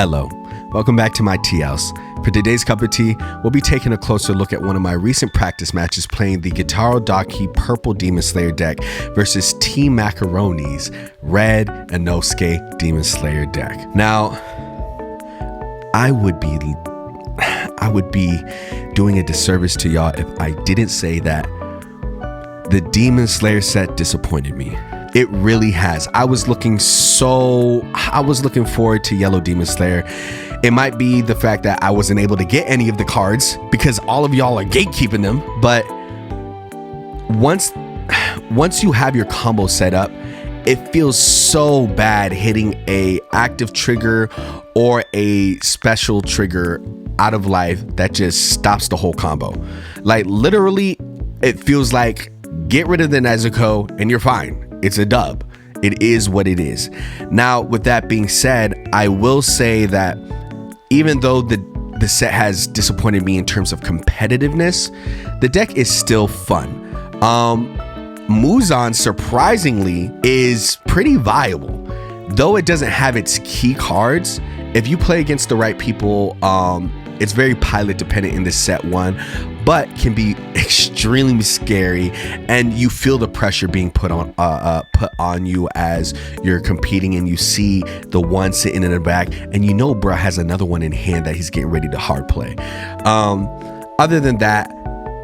Hello, welcome back to my tea house. For today's cup of tea, we'll be taking a closer look at one of my recent practice matches playing the Gyutaro Daki purple Demon Slayer deck versus Team Macaroni's red Inosuke Demon Slayer deck. Now, I would be doing a disservice to y'all if I didn't say that the Demon Slayer set disappointed me. It really has. I was looking forward to Yellow Demon Slayer. It might be the fact that I wasn't able to get any of the cards because all of y'all are gatekeeping them. But once you have your combo set up, it feels so bad hitting a active trigger or a special trigger out of life that just stops the whole combo. Like literally, it feels like get rid of the Nezuko and you're fine. It's a dub. It is what it is. Now, with that being said, I will say that even though the set has disappointed me in terms of competitiveness, the deck is still fun. Muzan, surprisingly, is pretty viable. Though it doesn't have its key cards, if you play against the right people, it's very pilot dependent in this set one, but can be extremely scary, and you feel the pressure being put on you as you're competing, and you see the one sitting in the back, and you know bruh has another one in hand that he's getting ready to hard play. Other than that,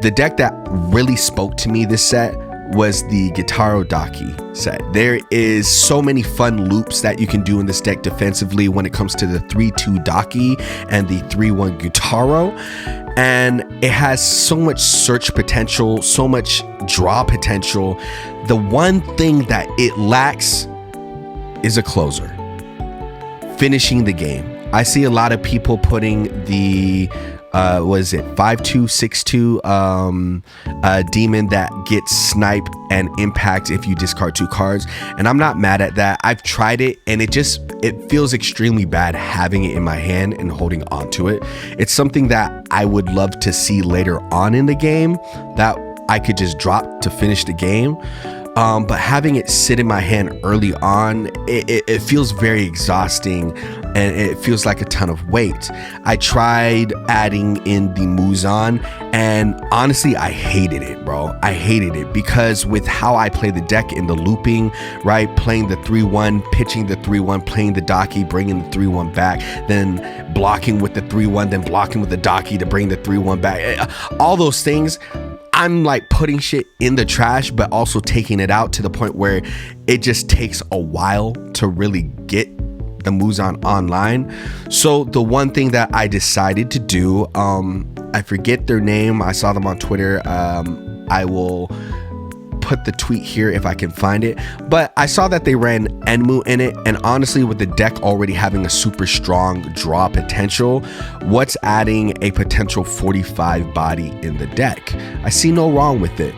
the deck that really spoke to me this set was the Gyutaro Daki set. There is so many fun loops that you can do in this deck defensively when it comes to the 3-2 Daki and the 3-1 Gyutaro, and it has so much search potential, so much draw potential. The one thing that it lacks is a closer, finishing the game. I see a lot of people putting the 5-2, 6-2 demon that gets snipe and impact if you discard 2 cards, and I'm not mad at that. I've tried it and it feels extremely bad having it in my hand and holding on to it. It's something that I would love to see later on in the game that I could just drop to finish the game. But having it sit in my hand early on, it feels very exhausting and it feels like a ton of weight. I tried adding in the Muzan, and honestly, I hated it, bro. I hated it because with how I play the deck in the looping, right? Playing the 3-1, pitching the 3-1, playing the Daki, bringing the 3-1 back, then blocking with the 3-1, then blocking with the Daki to bring the 3-1 back. All those things, I'm like putting shit in the trash, but also taking it out to the point where it just takes a while to really get the Muzan online. So the one thing that I decided to do, I forget their name. I saw them on Twitter. I will put the tweet here if I can find it, but I saw that they ran Enmu in it, and honestly, with the deck already having a super strong draw potential, what's adding a potential 45 body in the deck? I see no wrong with it.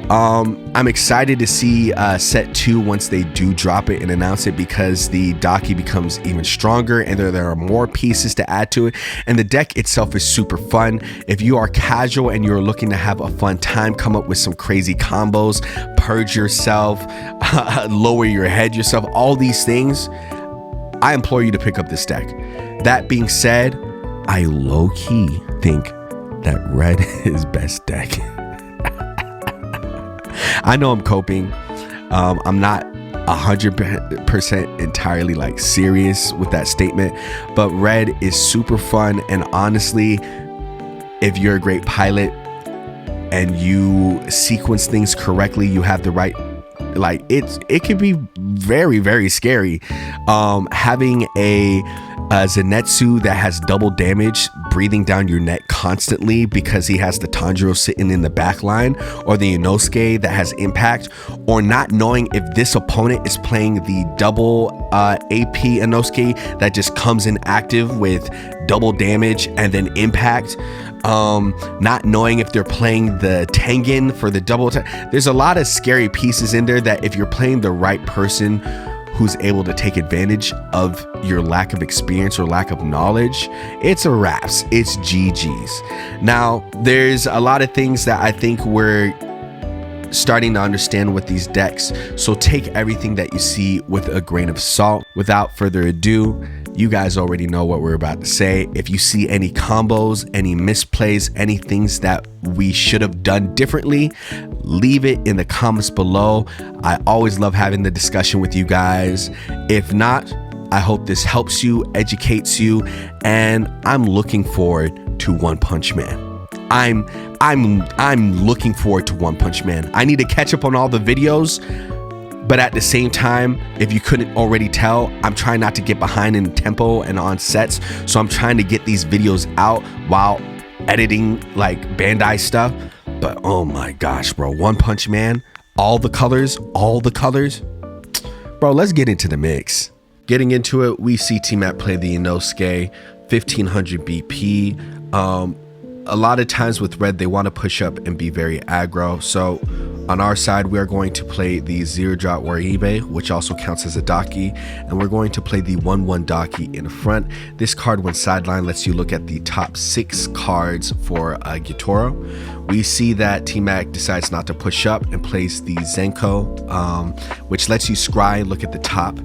I'm excited to see set 2 once they do drop it and announce it, because the Daki becomes even stronger and there are more pieces to add to it, and the deck itself is super fun. If you are casual and you're looking to have a fun time, come up with some crazy combos, purge yourself, lower your head yourself, all these things, I implore you to pick up this deck. That being said, I low-key think that red is best deck. I know I'm coping. I'm not 100% entirely like serious with that statement, but red is super fun, and honestly, if you're a great pilot and you sequence things correctly, you have the right, like it can be very, very scary. Having a Zenitsu that has double damage breathing down your neck constantly because he has the Tanjiro sitting in the back line, or the Inosuke that has impact, or not knowing if this opponent is playing the double AP Inosuke that just comes in active with double damage and then impact, not knowing if they're playing the Tengen for the double there's a lot of scary pieces in there that if you're playing the right person who's able to take advantage of your lack of experience or lack of knowledge, it's a wraps, it's GG's. Now, there's a lot of things that I think we're starting to understand with these decks, so take everything that you see with a grain of salt. Without further ado, You guys already know what we're about to say. If you see any combos, any misplays, any things that we should have done differently, leave it in the comments below. I always love having the discussion with you guys. If not, I hope this helps you, educates you, and I'm looking forward to One Punch Man. I'm looking forward to One Punch Man. I need to catch up on all the videos, but at the same time, if you couldn't already tell, I'm trying not to get behind in tempo and on sets. So I'm trying to get these videos out while editing like Bandai stuff. But oh my gosh, bro, One Punch Man, all the colors. Bro, let's get into the mix. Getting into it, we see T-Mac play the Inosuke 1500 BP. A lot of times with red, they want to push up and be very aggro. So on our side, we are going to play the 0-drop Waribe, which also counts as a Daki, and we're going to play the 1-1 Daki in front. This card, when sidelined, lets you look at the top 6 cards for Gyutaro. We see that T-Mac decides not to push up and plays the Zenko, which lets you scry, look at the top,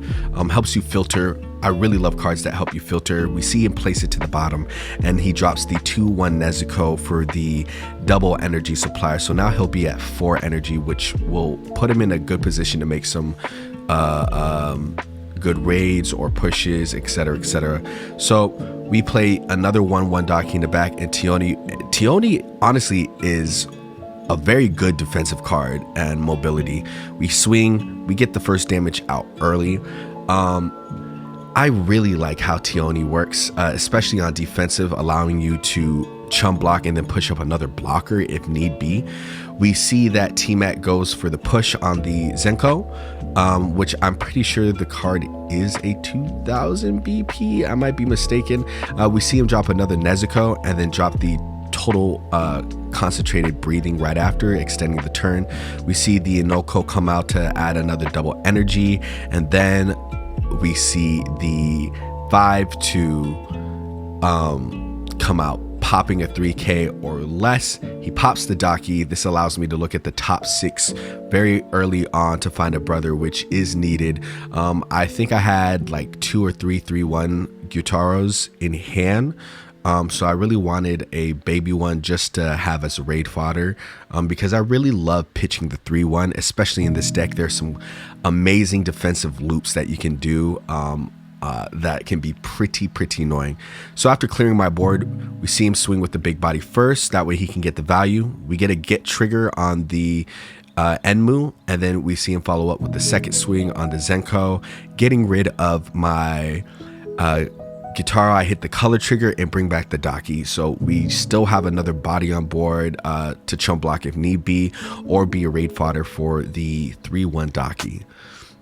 helps you filter. I really love cards that help you filter. We see him place it to the bottom, and he drops the 2-1 Nezuko for the double energy supplier. So now he'll be at 4 energy, which will put him in a good position to make some good raids or pushes, etc., etc. So we play another 1-1 Daki in the back, and Tioni honestly is a very good defensive card and mobility. We swing, we get the first damage out early. I really like how Tioni works, especially on defensive, allowing you to chum block and then push up another blocker if need be. We see that T-Mac goes for the push on the Zenko, which I'm pretty sure the card is a 2000 BP. I might be mistaken. We see him drop another Nezuko and then drop the total concentrated breathing right after, extending the turn. We see the Inouske come out to add another double energy, and then we see the 5-2 come out, popping a 3k or less. He pops the Daki. This allows me to look at the top 6 very early on to find a brother, which is needed. I think I had like 2 or 3 3-1 Gyutaros in hand. So I really wanted a baby one just to have as raid fodder, because I really love pitching the 3-1, especially in this deck. There's some amazing defensive loops that you can do that can be pretty annoying. So after clearing my board, we see him swing with the big body first. That way he can get the value. We get a get trigger on the Enmu, and then we see him follow up with the second swing on the Zenko, getting rid of my Gyutaro. I hit the color trigger and bring back the Daki. So we still have another body on board to chum block if need be, or be a raid fodder for the 3-1 Daki.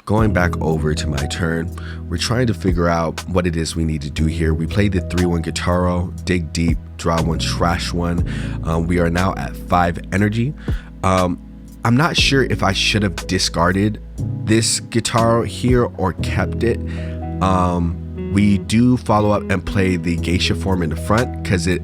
Going back over to my turn, we're trying to figure out what it is we need to do here. We played the 3-1 Gyutaro, dig deep, draw 1, trash 1. We are now at 5 energy. I'm not sure if I should have discarded this Gyutaro here or kept it. We do follow up and play the Geisha form in the front because it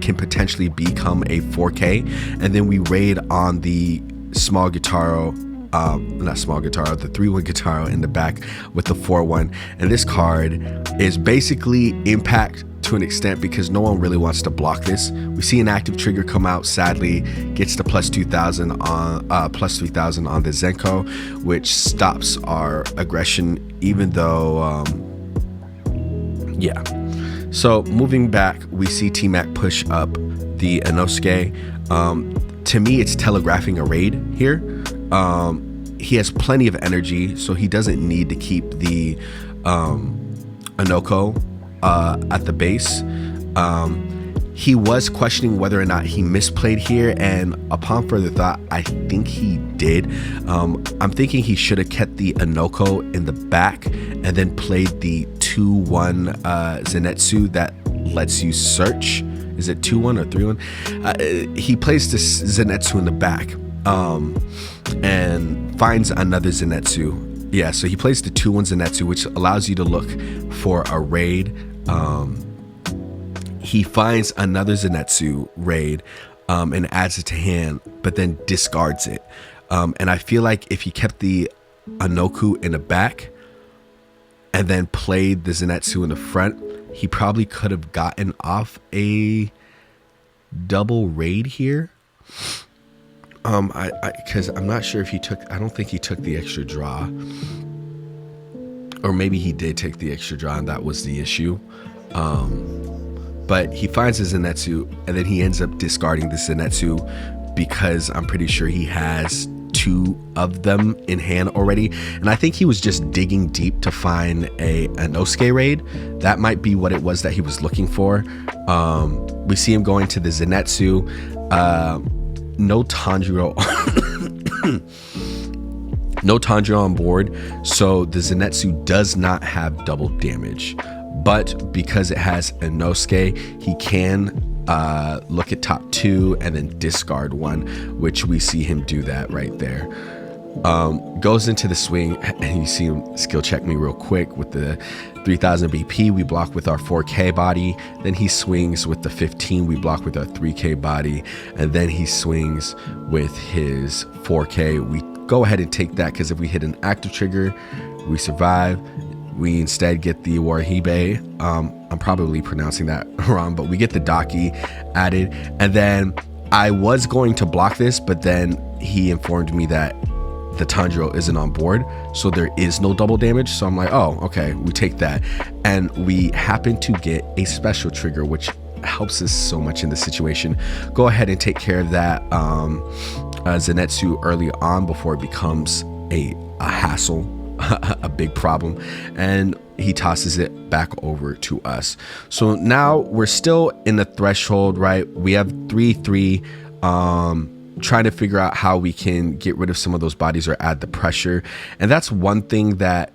can potentially become a 4K, and then we raid on the small Gyutaro, not small Gyutaro, the 3-1 Gyutaro in the back with the 4-1. And this card is basically impact to an extent because no one really wants to block this. We see an active trigger come out, sadly, gets to plus 2000 on plus 3000 on the Zenko, which stops our aggression, even though yeah. So moving back, we see T-Mac push up the Inosuke. To me, it's telegraphing a raid here. He has plenty of energy, so he doesn't need to keep the Inouske at the base. He was questioning whether or not he misplayed here, and upon further thought, I think he did. I'm thinking he should have kept the Inouske in the back and then played the 2-1 Zenitsu that lets you search. Is it 2-1 or 3-1? He plays this Zenitsu in the back and finds another Zenitsu. Yeah, so he plays the 2-1 Zenitsu, which allows you to look for a raid. He finds another Zenitsu raid and adds it to hand, but then discards it. And I feel like if he kept the Anoku in the back, and then played the Zenitsu in the front, he probably could have gotten off a double raid here. Because I'm not sure if he took, I don't think he took the extra draw, or maybe he did take the extra draw and that was the issue. But he finds his Zenitsu and then he ends up discarding the Zenitsu because I'm pretty sure he has 2 of them in hand already. And I think he was just digging deep to find an Inosuke raid. That might be what it was that he was looking for. We see him going to the Zenitsu. No Tanjiro. No Tanjiro on board, so the Zenitsu does not have double damage, but because it has Inosuke, he can look at top 2 and then discard 1, which we see him do that right there. Goes into the swing, and you see him skill check me real quick with the 3000 BP. We block with our 4K body. Then he swings with the 15. We block with our 3K body, and then he swings with his 4K. We go ahead and take that because if we hit an active trigger, we survive. We instead get the Wahibe. I'm probably pronouncing that wrong, but we get the Daki added. And then I was going to block this, but then he informed me that the Tanjiro isn't on board, so there is no double damage. So I'm like, oh, okay, we take that. And we happen to get a special trigger, which helps us so much in this situation. Go ahead and take care of that Zenitsu early on before it becomes a hassle, a big problem, and he tosses it back over to us. So now we're still in the threshold, right? We have 3-3, trying to figure out how we can get rid of some of those bodies or add the pressure. And that's one thing that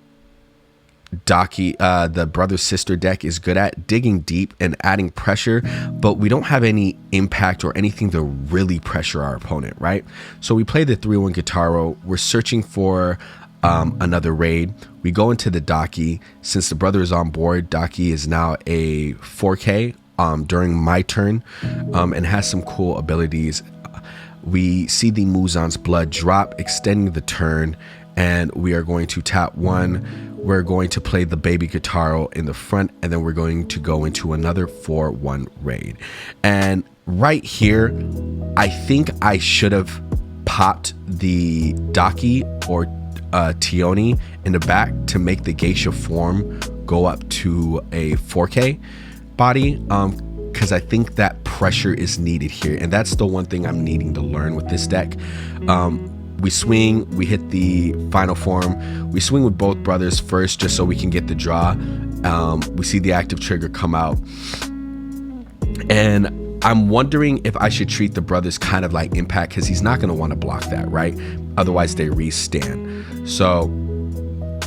Daki, the brother sister deck, is good at, digging deep and adding pressure, but we don't have any impact or anything to really pressure our opponent, right? So we play the 3-1 Gyutaro. We're searching for another raid. We go into the Daki. Since the brother is on board, Daki is now a 4K during my turn, and has some cool abilities. We see the Muzan's blood drop, extending the turn, and we are going to tap 1. We're going to play the baby Gyutaro in the front, and then we're going to go into another 4-1 raid. And right here, I think I should have popped the Daki or Tioni in the back to make the geisha form go up to a 4K body, because I think that pressure is needed here, and that's the one thing I'm needing to learn with this deck. We swing, we hit the final form, we swing with both brothers first just so we can get the draw. We see the active trigger come out, and I'm wondering if I should treat the brothers kind of like impact, because he's not going to want to block that, right? Otherwise they restand. So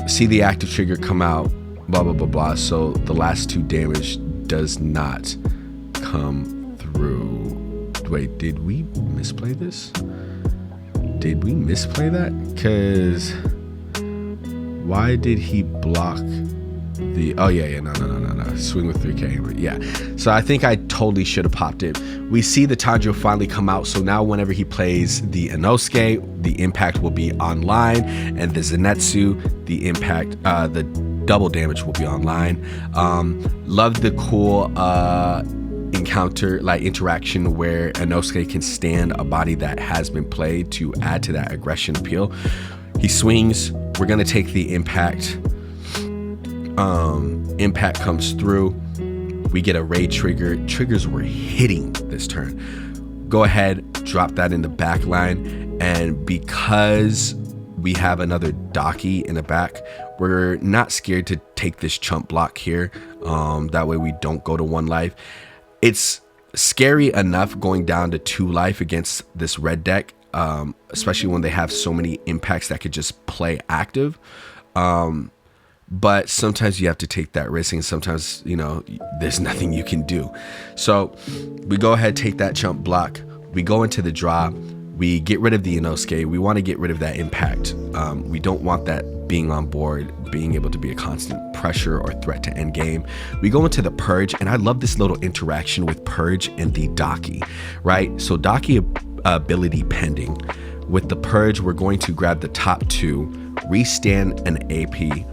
see the active trigger come out, blah blah blah blah. So the last 2 damage does not come through. Wait, did we misplay this? Did we misplay that? Because why did he block the, oh yeah, no, swing with 3K, yeah. So I think I totally should have popped it. We see the Tanjiro finally come out, so now whenever he plays the Inosuke, the impact will be online, and the Zenitsu, the impact, the double damage will be online. Love the cool encounter, like interaction, where Inosuke can stand a body that has been played to add to that aggression appeal. He swings, we're gonna take the impact. Impact comes through, we get a raid trigger. Triggers were hitting this turn. Go ahead, drop that in the back line, and because we have another Daki in the back, we're not scared to take this chump block here. That way we don't go to 1 life. It's scary enough going down to 2 life against this red deck, especially when they have so many impacts that could just play active. But sometimes you have to take that risk, and sometimes, you know, there's nothing you can do. So we go ahead, take that chump block. We go into the draw. We get rid of the Inosuke. We want to get rid of that impact. We don't want that being on board, being able to be a constant pressure or threat to end game. We go into the Purge, and I love this little interaction with Purge and the Daki, right? So Daki ability pending. With the Purge, we're going to grab the top 2, restand an AP,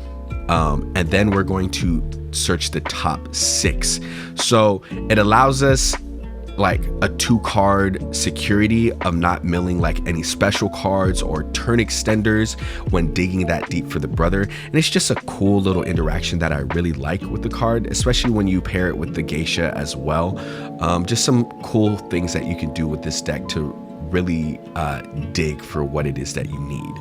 And then we're going to search the top 6. So it allows us like a 2-card security of not milling like any special cards or turn extenders when digging that deep for the brother. And it's just a cool little interaction that I really like with the card, especially when you pair it with the geisha as well. Just some cool things that you can do with this deck to really dig for what it is that you need.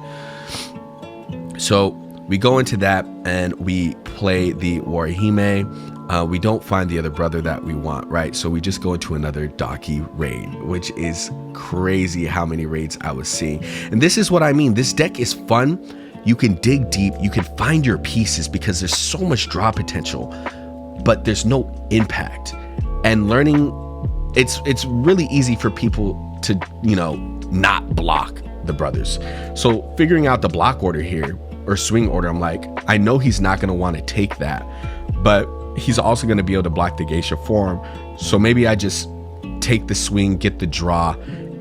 So we go into that and we play the Warihime. We don't find the other brother that we want, right? So we just go into another Daki raid, which is crazy how many raids I was seeing. And this is what I mean. This deck is fun. You can dig deep. You can find your pieces because there's so much draw potential, but there's no impact. And learning, it's really easy for people to, not block the brothers. So figuring out the block order here or swing order, I'm like, I know he's not going to want to take that, but he's also going to be able to block the geisha form. So maybe I just take the swing, get the draw,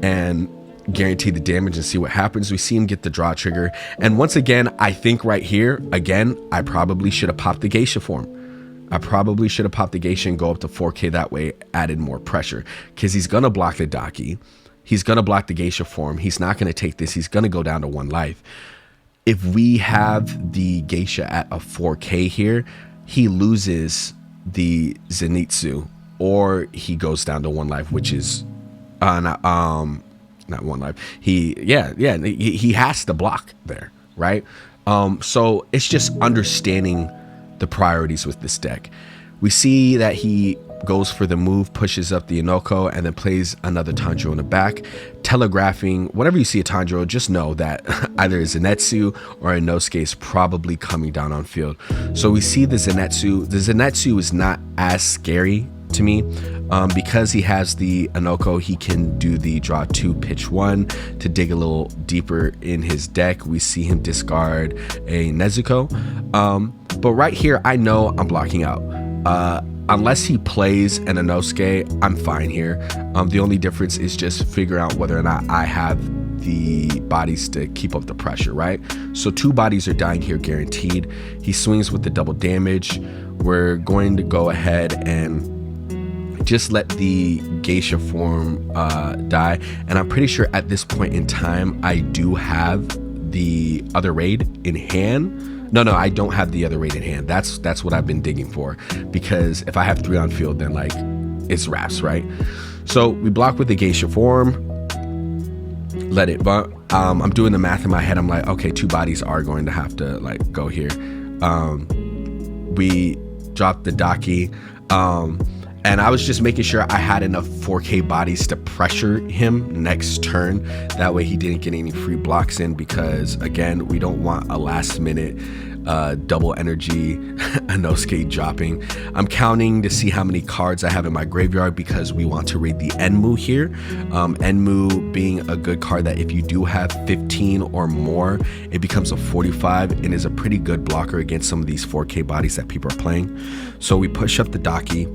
and guarantee the damage and see what happens. We see him get the draw trigger. And once again, I think right here, again, I probably should have popped the geisha form. I probably should have popped the geisha and go up to 4K that way, added more pressure. Because he's going to block the Daki. He's going to block the geisha form. He's not going to take this. He's going to go down to 1 life. If we have the geisha at a 4K here, he loses the Zenitsu, or he goes down to 1 life, which is not 1 life. He has to block there, right? So it's just understanding the priorities with this deck. We see that he goes for the move, pushes up the Inoko, and then plays another Tanjiro in the back, telegraphing. Whenever you see a Tanjiro, just know that either a Zenitsu or a Inosuke is probably coming down on field. So we see the Zenitsu. The Zenitsu is not as scary to me because he has the Inoko. He can do the draw 2, pitch 1 to dig a little deeper in his deck. We see him discard a Nezuko, but right here I know I'm blocking out. Unless he plays an Inosuke, I'm fine here. The only difference is just figure out whether or not I have the bodies to keep up the pressure, right? So 2 bodies are dying here guaranteed. He swings with the double damage. We're going to go ahead and just let the geisha form die. And I'm pretty sure at this point in time, I do have the other raid in hand. No, I don't have the other raid in hand. That's what I've been digging for, because if I have 3 on field, then like it's wraps, right? So we block with the geisha form, let it, but I'm doing the math in my head. I'm like, okay, 2 bodies are going to have to like go here. We dropped the Daki, and I was just making sure I had enough 4K bodies to pressure him next turn. That way he didn't get any free blocks in, because again, we don't want a last minute double energy Inosuke dropping. I'm counting to see how many cards I have in my graveyard because we want to raid the Enmu here. Enmu being a good card that if you do have 15 or more, it becomes a 45 and is a pretty good blocker against some of these 4K bodies that people are playing. So we push up the Daki.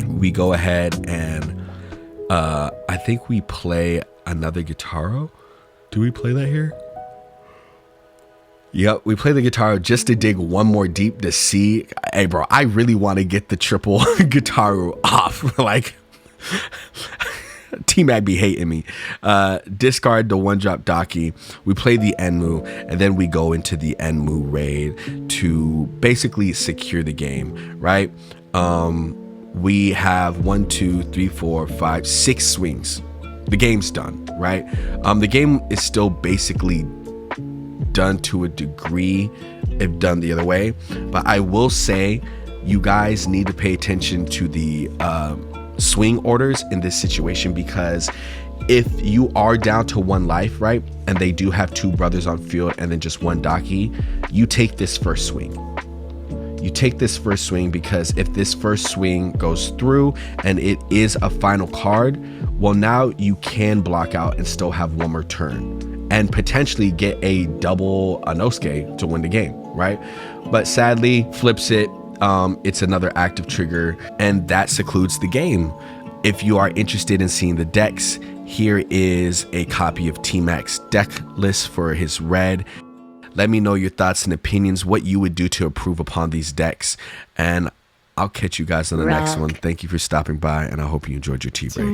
We go ahead and I think we play another Gyutaro. Do we play that here? Yep, we play the Gyutaro just to dig 1 more deep to see. Hey, bro, I really want to get the triple Gyutaro off. Like, T-Mac be hating me. Discard the 1-drop Daki. We play the Enmu, and then we go into the Enmu raid to basically secure the game, right? We have 1, 2, 3, 4, 5, 6 swings. The game's done, right? The game is still basically done to a degree if done the other way, but I will say you guys need to pay attention to the swing orders in this situation, because if you are down to 1 life, right, and they do have 2 brothers on field and then just 1 Daki, you take this first swing. You take this first swing, because if this first swing goes through and it is a final card, well, now you can block out and still have 1 more turn and potentially get a double Inosuke to win the game, right? But sadly, flips it. It's another active trigger, and that secludes the game. If you are interested in seeing the decks, here is a copy of T-Mac's deck list for his red. Let me know your thoughts and opinions, what you would do to improve upon these decks. And I'll catch you guys on the next one. Thank you for stopping by, and I hope you enjoyed your tea break.